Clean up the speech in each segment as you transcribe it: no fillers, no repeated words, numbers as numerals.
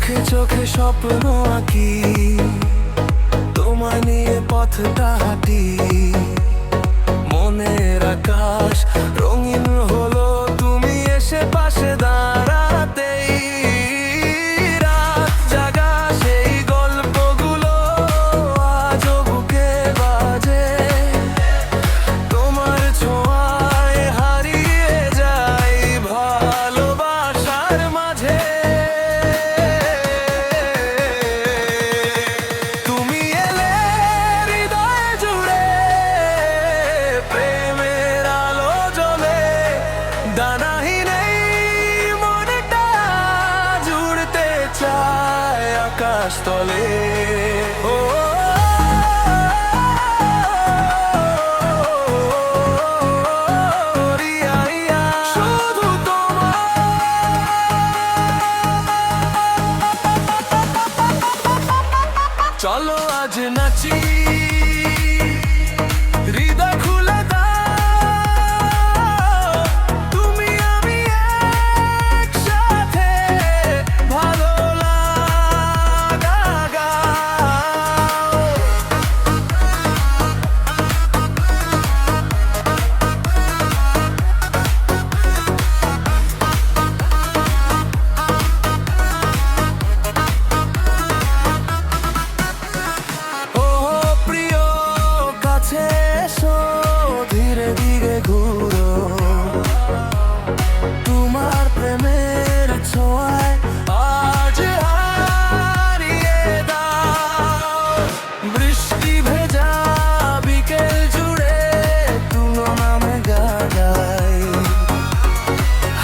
চোখে চোখে স্বপ্ন আঁকি, তোমায় নিয়ে পথটা হাঁটি। মনের আকাশ রঙিন হলো তুমি এসে পাশে দাঁড়াতেই। রাত জাগা সেই গল্পগুলো আজও বুকে বাজে। তোমার ছোঁয়ায় হারিয়ে যাই ভালোবাসার মাঝে। তুমি এলে হৃদয় জুড়ে, প্রেমের আলো জ্বলে। দানাহীন এই মনটা জুড়তে চায় আকাশ তলে। ও রিয়া রিয়া, শুধু তোমার। চলো আজ নাচি, হৃদয় খুলে দাও। তুমি আমি একসাথে ভালো লাগা গাও। ও প্রিয়, কাছে এসো, ধীরে ধীরে ঘুরো। তোমার প্রেমের ছোঁয়ায় আজ হারিয়ে দাও। বৃষ্টি ভেজা বিকেল জুড়ে তুলো নামে গায়।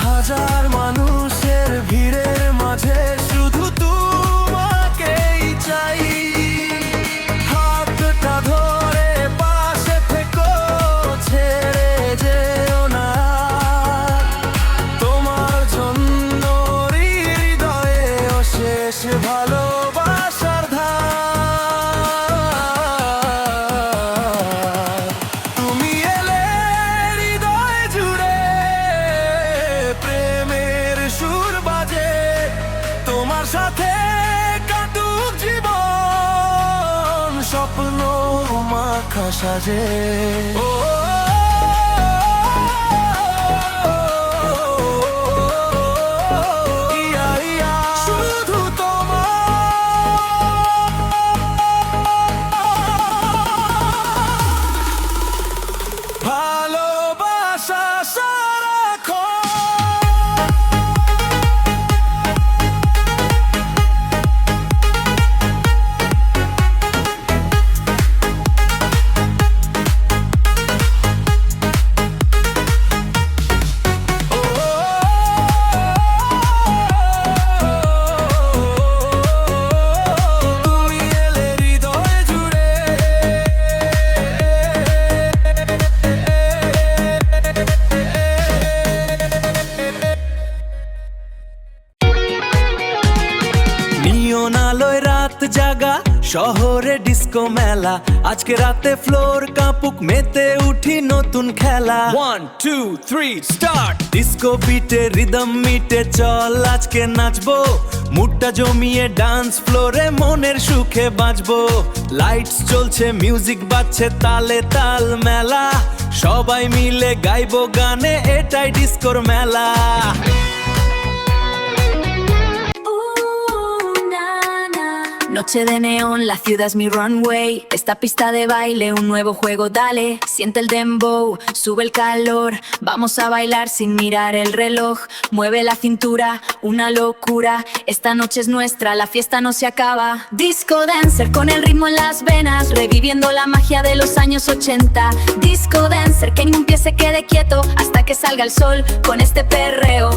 হাজার মানুষের ভিড়ের মাঝে শুধু তোমাকেই চাই। হাতটা ধরে পাশে থেকো, ছেড়ে যেও না। তোমার জন্য হৃদয়ে অশেষ ভালোবাসার ধার। তুমি এলে হৃদয় জুড়ে, প্রেমের সুর বাজে। তোমার সাথে কাটুক জীবন, স্বপ্ন মাখা সাজে। ও ইয়া ইয়া, শুধু তোমার। ভালোবাসা সারাক্ষণ। তুমি এলে হৃদয় জুড়ে, নিয়ন আলোয় রাত জাগা, শহরে ডিস্কো মেলা। আজকে রাতে ফ্লোর কাঁপুক, মেতে উঠি নতুন খেলা। 1 2 3 স্টার্ট। ডিস্কো বিটে রিদম মিটে, চল আজকে নাচবো। মুডটা জমিয়ে ডান্স ফ্লোরে মনের সুখে বাঁচবো। লাইটস জ্বলছে, মিউজিক বাজছে, তালে তাল মেলা। সবাই মিলে গাইবো গানে, এটাই ডিস্কোর মেলা। Noche de neón, la ciudad es mi runway. Esta pista de baile, un nuevo juego, dale. Siente el dembow, sube el calor. Vamos a bailar sin mirar el reloj. Mueve la cintura, una locura. Esta noche es nuestra, la fiesta no se acaba. Disco dancer con el ritmo en las venas, reviviendo la magia de los años 80. Disco dancer, que ni un pie se quede quieto hasta que salga el sol con este perreo.